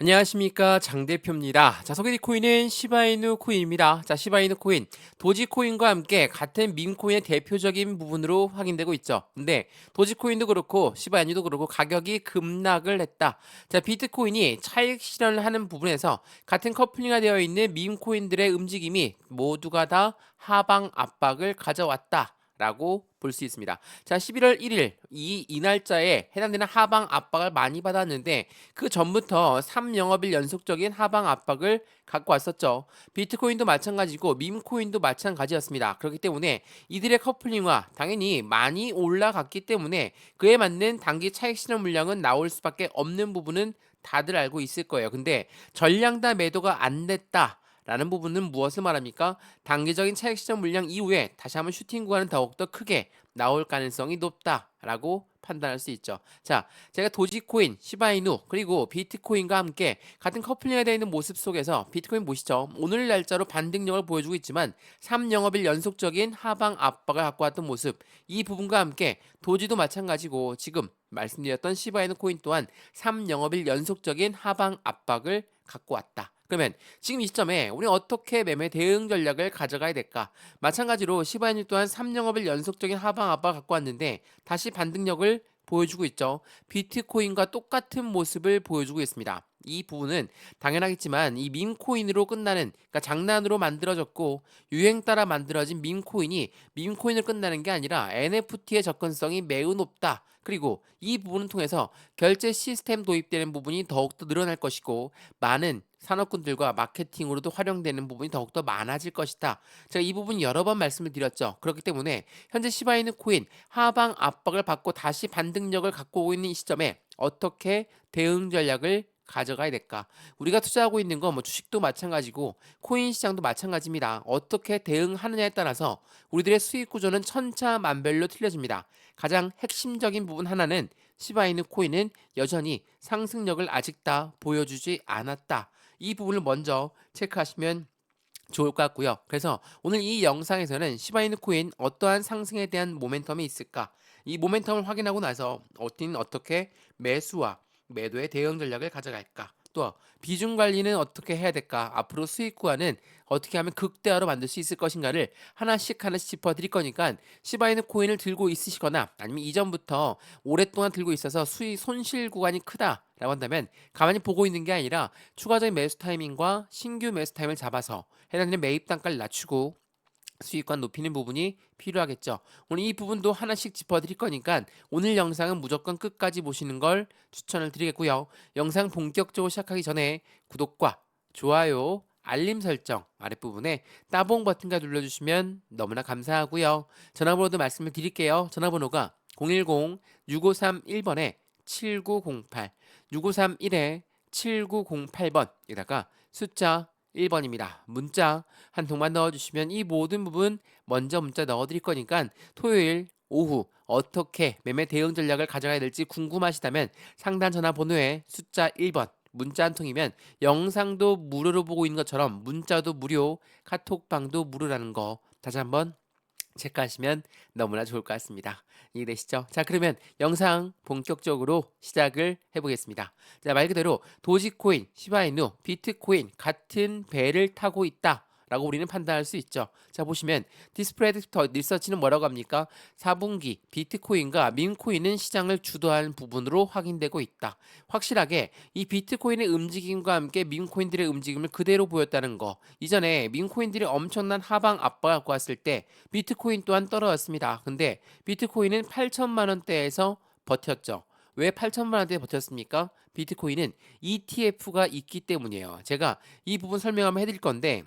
안녕하십니까, 장 대표입니다. 자, 소개팅 코인은 시바이누 코인입니다. 자, 시바이누 코인, 도지코인과 함께 같은 밈코인의 대표적인 부분으로 확인되고 있죠. 근데 도지코인도 그렇고 시바이누도 그렇고 가격이 급락을 했다. 자, 비트코인이 차익 실현을 하는 부분에서 같은 커플링화 되어 있는 밈코인들의 움직임이 모두가 다 하방 압박을 가져왔다. 라고 볼 수 있습니다. 자, 11월 1일 이 날짜에 해당되는 하방 압박을 많이 받았는데 그 전부터 3영업일 연속적인 하방 압박을 갖고 왔었죠. 비트코인도 마찬가지고 밈코인도 마찬가지였습니다. 그렇기 때문에 이들의 커플링화 당연히 많이 올라갔기 때문에 그에 맞는 단기 차익 실현 물량은 나올 수밖에 없는 부분은 다들 알고 있을 거예요. 근데 전량다 매도가 안 됐다. 라는 부분은 무엇을 말합니까? 단기적인 차익 실현 물량 이후에 다시 한번 슈팅 구간은 더욱더 크게 나올 가능성이 높다라고 판단할 수 있죠. 자, 제가 도지코인, 시바이누, 그리고 비트코인과 함께 같은 커플링이 되어 있는 모습 속에서 비트코인 보시죠. 오늘 날짜로 반등력을 보여주고 있지만 3영업일 연속적인 하방 압박을 갖고 왔던 모습, 이 부분과 함께 도지도 마찬가지고 지금 말씀드렸던 시바이누 코인 또한 3영업일 연속적인 하방 압박을 갖고 왔다. 그러면 지금 이 시점에 우리 어떻게 매매 대응 전략을 가져가야 될까? 마찬가지로 시바이누 또한 3영업일 연속적인 하방 압박을 갖고 왔는데 다시 반등력을 보여주고 있죠. 비트코인과 똑같은 모습을 보여주고 있습니다. 이 부분은 당연하겠지만 이 밈코인으로 끝나는, 그러니까 장난으로 만들어졌고 유행 따라 만들어진 밈코인이 밈코인으로 끝나는 게 아니라 NFT의 접근성이 매우 높다. 그리고 이 부분을 통해서 결제 시스템 도입되는 부분이 더욱더 늘어날 것이고 많은 산업군들과 마케팅으로도 활용되는 부분이 더욱더 많아질 것이다. 제가 이 부분 여러 번 말씀을 드렸죠. 그렇기 때문에 현재 시바이누 코인 하방 압박을 받고 다시 반등력을 갖고 오고 있는 이 시점에 어떻게 대응 전략을 가져가야 될까? 우리가 투자하고 있는 건 뭐 주식도 마찬가지고 코인 시장도 마찬가지입니다. 어떻게 대응하느냐에 따라서 우리들의 수익 구조는 천차만별로 틀려집니다. 가장 핵심적인 부분 하나는 시바이누 코인은 여전히 상승력을 아직 다 보여주지 않았다. 이 부분을 먼저 체크하시면 좋을 것 같고요. 그래서 오늘 이 영상에서는 시바이누 코인 어떠한 상승에 대한 모멘텀이 있을까? 이 모멘텀을 확인하고 나서 어떻게 매수와 매도의 대응 전략을 가져갈까? 또 비중 관리는 어떻게 해야 될까? 앞으로 수익 구간은 어떻게 하면 극대화로 만들 수 있을 것인가를 하나씩 짚어 드릴 거니까 시바이누 코인을 들고 있으시거나 아니면 이전부터 오랫동안 들고 있어서 수익 손실 구간이 크다라고 한다면 가만히 보고 있는 게 아니라 추가적인 매수 타이밍과 신규 매수 타임을 잡아서 해당되는 매입 단가를 낮추고 수익관 높이는 부분이 필요하겠죠. 오늘 이 부분도 하나씩 짚어드릴 거니까 오늘 영상은 무조건 끝까지 보시는 걸 추천을 드리겠고요. 영상 본격적으로 시작하기 전에 구독과 좋아요, 알림 설정 아랫부분에 따봉 버튼과 눌러주시면 너무나 감사하고요. 전화번호도 말씀을 드릴게요. 전화번호가 010-6531번에 7908, 6531에 7908번에다가 숫자 1번입니다. 문자 한 통만 넣어주시면 이 모든 부분 먼저 문자 넣어드릴 거니까 토요일 오후 어떻게 매매 대응 전략을 가져가야 될지 궁금하시다면 상단 전화번호에 숫자 1번 문자 한 통이면 영상도 무료로 보고 있는 것처럼 문자도 무료, 카톡방도 무료라는 거 다시 한번 체크하시면 너무나 좋을 것 같습니다. 이해되시죠? 자, 그러면 영상 본격적으로 시작을 해보겠습니다. 자, 말 그대로 도지코인, 시바이누, 비트코인 같은 배를 타고 있다. 라고 우리는 판단할 수 있죠. 자, 보시면 디스프레드 리서치는 뭐라고 합니까? 4분기 비트코인과 밈코인은 시장을 주도하는 부분으로 확인되고 있다. 확실하게 이 비트코인의 움직임과 함께 밈코인들의 움직임을 그대로 보였다는 거. 이전에 밈코인들이 엄청난 하방 압박을 갖고 왔을 때 비트코인 또한 떨어졌습니다. 근데 비트코인은 8천만 원대에서 버텼죠. 왜 8천만 원대에 버텼습니까? 비트코인은 ETF가 있기 때문이에요. 제가 이 부분 설명 한번 해드릴 건데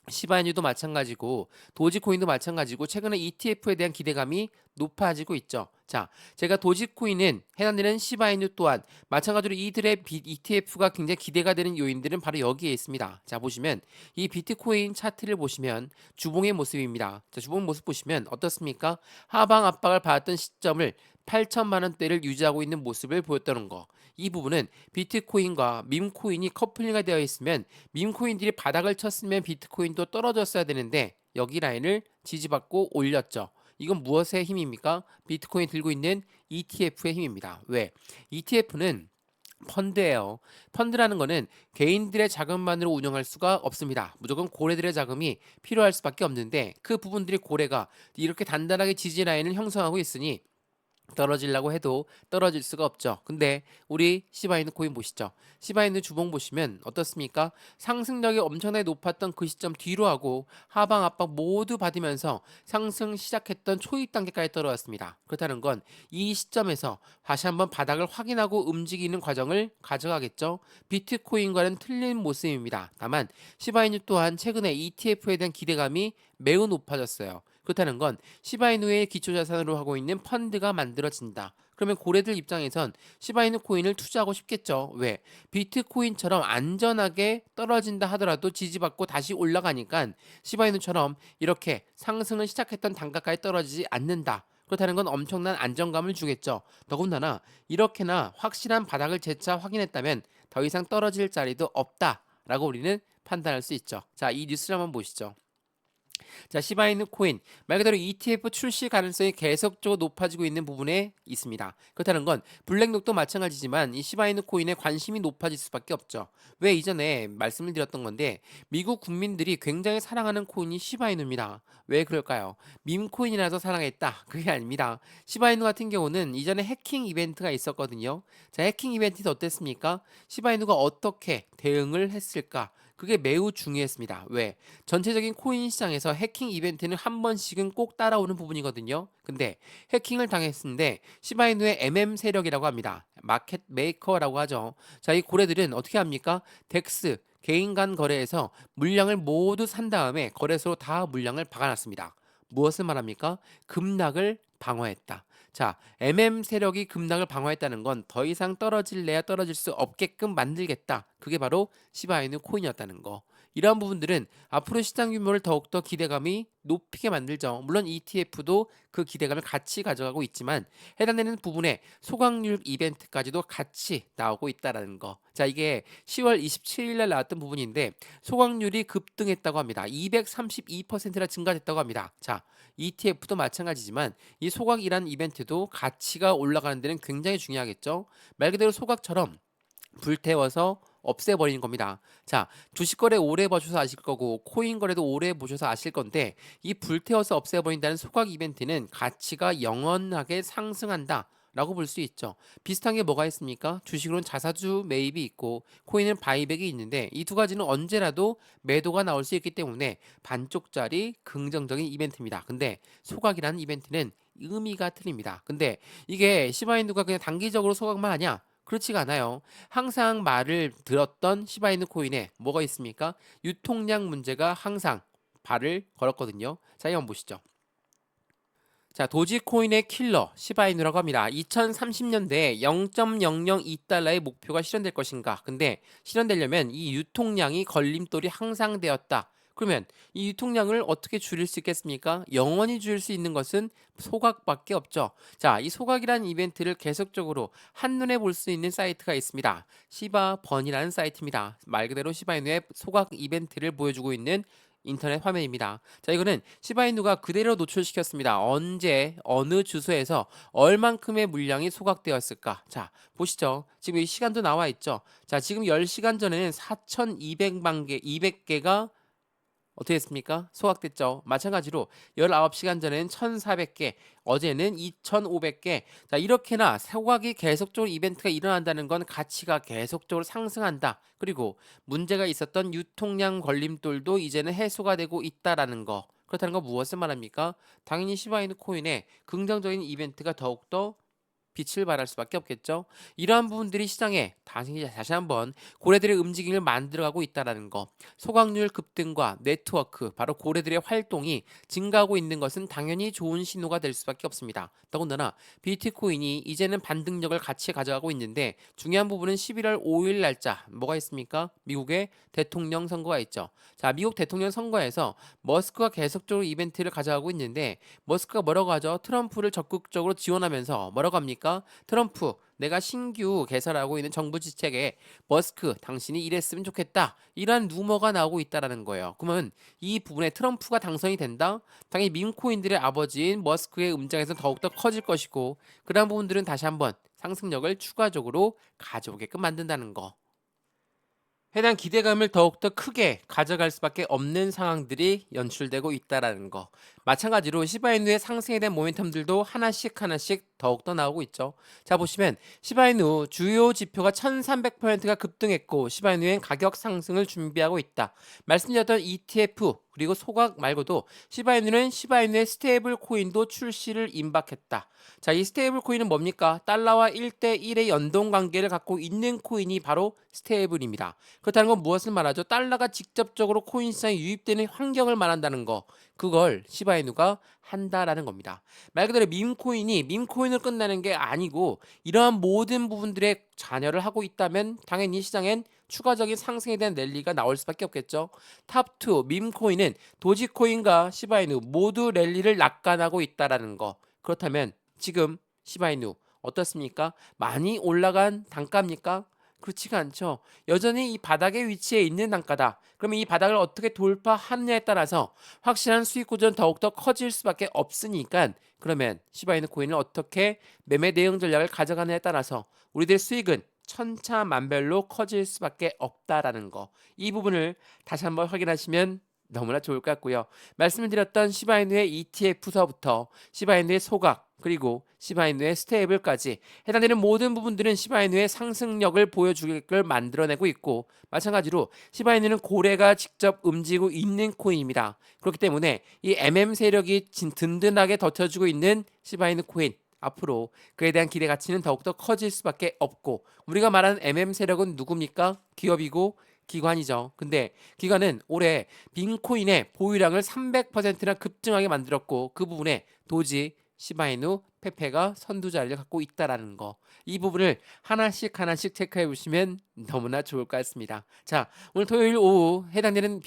시바이누도 마찬가지고 도지코인도 마찬가지고 최근에 ETF에 대한 기대감이 높아지고 있죠. 자, 제가 도지코인은 해당되는 시바이누 또한 마찬가지로 이들의 ETF가 굉장히 기대가 되는 요인들은 바로 여기에 있습니다. 자, 보시면 이 비트코인 차트를 보시면 주봉의 모습입니다. 자, 주봉 모습 보시면 어떻습니까? 하방 압박을 받았던 시점을 8천만 원대를 유지하고 있는 모습을 보였다는 거. 이 부분은 비트코인과 밈코인이 커플링이 되어 있으면 밈코인들이 바닥을 쳤으면 비트코인도 떨어졌어야 되는데 여기 라인을 지지받고 올렸죠. 이건 무엇의 힘입니까? 비트코인 들고 있는 ETF의 힘입니다. 왜? ETF는 펀드예요. 펀드라는 거는 개인들의 자금만으로 운영할 수가 없습니다. 무조건 고래들의 자금이 필요할 수밖에 없는데 그 부분들이 고래가 이렇게 단단하게 지지 라인을 형성하고 있으니 떨어지려고 해도 떨어질 수가 없죠. 근데 우리 시바이누 코인 보시죠. 시바이누 주봉 보시면 어떻습니까? 상승력이 엄청나게 높았던 그 시점 뒤로 하고 하방 압박 모두 받으면서 상승 시작했던 초입 단계까지 떨어졌습니다. 그렇다는 건 이 시점에서 다시 한번 바닥을 확인하고 움직이는 과정을 가져가겠죠. 비트코인과는 틀린 모습입니다. 다만 시바이누 또한 최근에 ETF에 대한 기대감이 매우 높아졌어요. 그렇다는 건 시바이누의 기초자산으로 하고 있는 펀드가 만들어진다. 그러면 고래들 입장에선 시바이누 코인을 투자하고 싶겠죠. 왜? 비트코인처럼 안전하게 떨어진다 하더라도 지지받고 다시 올라가니까 시바이누처럼 이렇게 상승을 시작했던 단가까지 떨어지지 않는다. 그렇다는 건 엄청난 안정감을 주겠죠. 더군다나 이렇게나 확실한 바닥을 재차 확인했다면 더 이상 떨어질 자리도 없다라고 우리는 판단할 수 있죠. 자, 이 뉴스를 한번 보시죠. 자, 시바이누 코인 말 그대로 ETF 출시 가능성이 계속적으로 높아지고 있는 부분에 있습니다. 그렇다는 건 블랙록도 마찬가지지만 이 시바이누 코인에 관심이 높아질 수밖에 없죠. 왜 이전에 말씀을 드렸던 건데 미국 국민들이 굉장히 사랑하는 코인이 시바이누입니다. 왜 그럴까요? 밈코인이라서 사랑했다. 그게 아닙니다. 시바이누 같은 경우는 이전에 해킹 이벤트가 있었거든요. 자, 해킹 이벤트는 어땠습니까? 시바이누가 어떻게 대응을 했을까? 그게 매우 중요했습니다. 왜? 전체적인 코인 시장에서 해킹 이벤트는 한 번씩은 꼭 따라오는 부분이거든요. 근데 해킹을 당했는데 시바이누의 MM 세력이라고 합니다. 마켓 메이커라고 하죠. 자, 이 고래들은 어떻게 합니까? 덱스 개인 간 거래에서 물량을 모두 산 다음에 거래소로 다 물량을 박아놨습니다. 무엇을 말합니까? 급락을 방어했다. 자, MM 세력이 급락을 방어했다는 건 더 이상 떨어질래야 떨어질 수 없게끔 만들겠다. 그게 바로 시바이누 코인이었다는 거. 이러한 부분들은 앞으로 시장 규모를 더욱더 기대감이 높이게 만들죠. 물론 ETF도 그 기대감을 같이 가져가고 있지만 해당되는 부분에 소각률 이벤트까지도 같이 나오고 있다라는 거. 자, 이게 10월 27일 날 나왔던 부분인데 소각률이 급등했다고 합니다. 232%나 증가됐다고 합니다. 자, ETF도 마찬가지지만 이 소각이란 이벤트도 가치가 올라가는 데는 굉장히 중요하겠죠. 말 그대로 소각처럼 불태워서 없애버리는 겁니다. 자, 주식 거래 오래 보셔서 아실 거고 코인 거래도 오래 보셔서 아실 건데 이 불태워서 없애버린다는 소각 이벤트는 가치가 영원하게 상승한다. 라고 볼 수 있죠. 비슷한 게 뭐가 있습니까? 주식으로는 자사주 매입이 있고 코인은 바이백이 있는데 이 두 가지는 언제라도 매도가 나올 수 있기 때문에 반쪽짜리 긍정적인 이벤트입니다. 근데 소각이라는 이벤트는 의미가 틀립니다. 근데 이게 시바이누가 그냥 단기적으로 소각만 하냐? 그렇지가 않아요. 항상 말을 들었던 시바이누 코인에 뭐가 있습니까? 유통량 문제가 항상 발을 걸었거든요. 자, 이거 한번 보시죠. 자, 도지코인의 킬러 시바이누라고 합니다. 2030년대에 0.002달러의 목표가 실현될 것인가? 근데 실현되려면 이 유통량이 걸림돌이 항상 되었다. 그러면 이 유통량을 어떻게 줄일 수 있겠습니까? 영원히 줄일 수 있는 것은 소각밖에 없죠. 자, 이 소각이라는 이벤트를 계속적으로 한눈에 볼 수 있는 사이트가 있습니다. 시바번이라는 사이트입니다. 말 그대로 시바이누의 소각 이벤트를 보여주고 있는 인터넷 화면입니다. 자, 이거는 시바이누가 그대로 노출시켰습니다. 언제 어느 주소에서 얼만큼의 물량이 소각되었을까? 자, 보시죠. 지금 이 시간도 나와 있죠. 자, 지금 10시간 전에는 4,200만 개, 200개가 어떻게 했습니까? 소각됐죠. 마찬가지로 19시간 전에는 1,400개, 어제는 2,500개. 자, 이렇게나 소각이 계속적으로 이벤트가 일어난다는 건 가치가 계속적으로 상승한다. 그리고 문제가 있었던 유통량 걸림돌도 이제는 해소가 되고 있다라는 거. 그렇다는 건 무엇을 말합니까? 당연히 시바이누 코인의 긍정적인 이벤트가 더욱더 빛을 발할 수밖에 없겠죠. 이러한 부분들이 시장에 다시 한번 고래들의 움직임을 만들어가고 있다는 거. 소각률 급등과 네트워크, 바로 고래들의 활동이 증가하고 있는 것은 당연히 좋은 신호가 될 수밖에 없습니다. 더군다나 비트코인이 이제는 반등력을 같이 가져가고 있는데 중요한 부분은 11월 5일 날짜 뭐가 있습니까? 미국의 대통령 선거가 있죠. 자, 미국 대통령 선거에서 머스크가 계속적으로 이벤트를 가져가고 있는데 머스크가 뭐라고 하죠? 트럼프를 적극적으로 지원하면서 뭐라고 합니까? 트럼프 내가 신규 개설하고 있는 정부 지책에 머스크 당신이 이랬으면 좋겠다 이러한 루머가 나오고 있다라는 거예요. 그러면 이 부분에 트럼프가 당선이 된다? 당연히 밈코인들의 아버지인 머스크의 음장에서 더욱더 커질 것이고 그러한 부분들은 다시 한번 상승력을 추가적으로 가져오게끔 만든다는 거. 해당 기대감을 더욱더 크게 가져갈 수밖에 없는 상황들이 연출되고 있다라는 거. 마찬가지로 시바이누의 상승에 대한 모멘텀들도 하나씩 더욱더 나오고 있죠. 자, 보시면 시바이누 주요 지표가 1300%가 급등했고 시바이누엔 가격 상승을 준비하고 있다. 말씀드렸던 ETF 그리고 소각 말고도 시바이누는 시바이누의 스테이블 코인도 출시를 임박했다. 자, 이 스테이블 코인은 뭡니까? 달러와 1대1의 연동 관계를 갖고 있는 코인이 바로 스테이블입니다. 그렇다는 건 무엇을 말하죠? 달러가 직접적으로 코인 시장에 유입되는 환경을 말한다는 거. 그걸 시바이누가 한다라는 겁니다. 말 그대로 밈코인으로 끝나는 게 아니고 이러한 모든 부분들에 잔여를 하고 있다면 당연히 시장엔 추가적인 상승에 대한 랠리가 나올 수밖에 없겠죠. 탑2 밈코인은 도지코인과 시바이누 모두 랠리를 낙관하고 있다라는 거. 그렇다면 지금 시바이누 어떻습니까? 많이 올라간 단가입니까? 그렇지가 않죠. 여전히 이 바닥에 위치해 있는 단가다. 그러면 이 바닥을 어떻게 돌파하느냐에 따라서 확실한 수익 구조는 더욱더 커질 수밖에 없으니까 그러면 시바이누 코인을 어떻게 매매 대응 전략을 가져가느냐에 따라서 우리들의 수익은 천차만별로 커질 수밖에 없다라는 거. 이 부분을 다시 한번 확인하시면 너무나 좋을 것 같고요. 말씀을 드렸던 시바이누의 ETF서부터 시바이누의 소각 그리고 시바이누의 스테이블까지 해당되는 모든 부분들은 시바이누의 상승력을 보여주길 만들어내고 있고 마찬가지로 시바이누는 고래가 직접 움직이고 있는 코인입니다. 그렇기 때문에 이 MM 세력이 든든하게 덮쳐주고 있는 시바이누 코인 앞으로 그에 대한 기대 가치는 더욱더 커질 수밖에 없고 우리가 말하는 MM 세력은 누굽니까? 기업이고 기관이죠. 근데 기관은 올해 빈코인의 보유량을 300%나 급증하게 만들었고 그 부분에 도지, 시바이누, 페페가 선두 자리를 갖고 있다라는 거. 이 부분을 하나씩 체크해 보시면 너무나 좋을 것 같습니다. 자, 오늘 토요일 오후 해당되는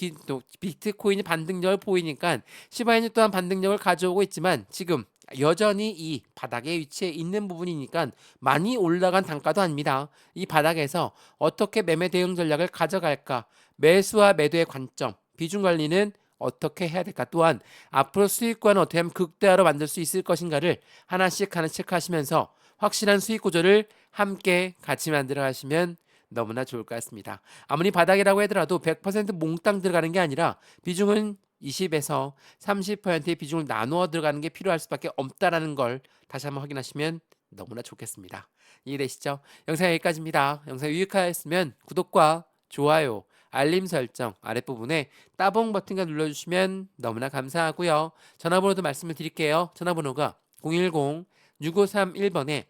비트코인이 반등력을 보이니까 시바이누 또한 반등력을 가져오고 있지만 지금 여전히 이 바닥에 위치해 있는 부분이니까 많이 올라간 단가도 아닙니다. 이 바닥에서 어떻게 매매 대응 전략을 가져갈까? 매수와 매도의 관점, 비중 관리는 어떻게 해야 될까? 또한 앞으로 수익권을 어떻게 하면 극대화로 만들 수 있을 것인가를 하나씩 체크하시면서 확실한 수익 구조를 함께 같이 만들어 가시면 너무나 좋을 것 같습니다. 아무리 바닥이라고 하더라도 100% 몽땅 들어가는 게 아니라 비중은 20에서 30%의 비중을 나누어 들어가는 게 필요할 수밖에 없다라는 걸 다시 한번 확인하시면 너무나 좋겠습니다. 이해되시죠? 영상 여기까지입니다. 영상 유익하였으면 구독과 좋아요, 알림 설정 아랫부분에 따봉 버튼과 눌러주시면 너무나 감사하고요. 전화번호도 말씀을 드릴게요. 전화번호가 010-6531번에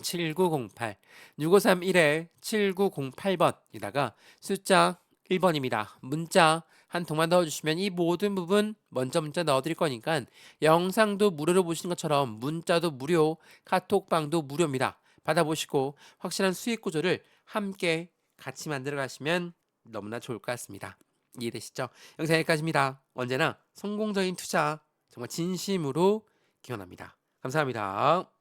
7908 6531에 7908번이다가 숫자 1번입니다. 문자 한 통만 넣어주시면 이 모든 부분 먼저 문자 넣어드릴 거니까 영상도 무료로 보시는 것처럼 문자도 무료, 카톡방도 무료입니다. 받아보시고 확실한 수익 구조를 함께 같이 만들어 가시면 너무나 좋을 것 같습니다. 이해되시죠? 영상 여기까지입니다. 언제나 성공적인 투자 정말 진심으로 기원합니다. 감사합니다.